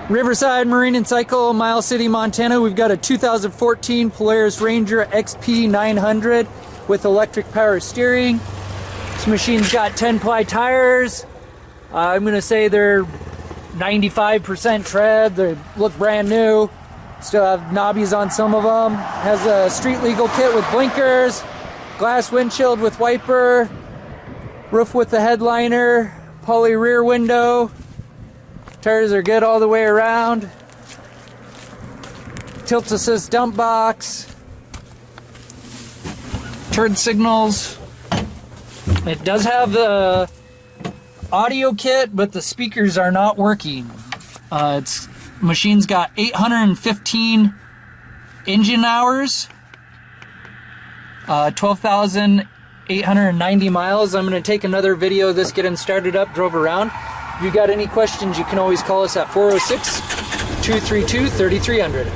Riverside Marine and Cycle, Miles City, Montana. We've got a 2014 Polaris Ranger XP 900 with electric power steering. This machine's got 10-ply tires. I'm going to say they're 95% tread. They look brand new. Still have knobbies on some of them. Has a street legal kit with blinkers, glass windshield with wiper, roof with the headliner, poly rear window. Tires are good all the way around. Tilt assist dump box. Turn signals. It does have the audio kit, but the speakers are not working. Machine's got 815 engine hours, 12,890 miles. I'm going to take another video of this getting started up, drove around. If you got any questions, you can always call us at 406-232-3300.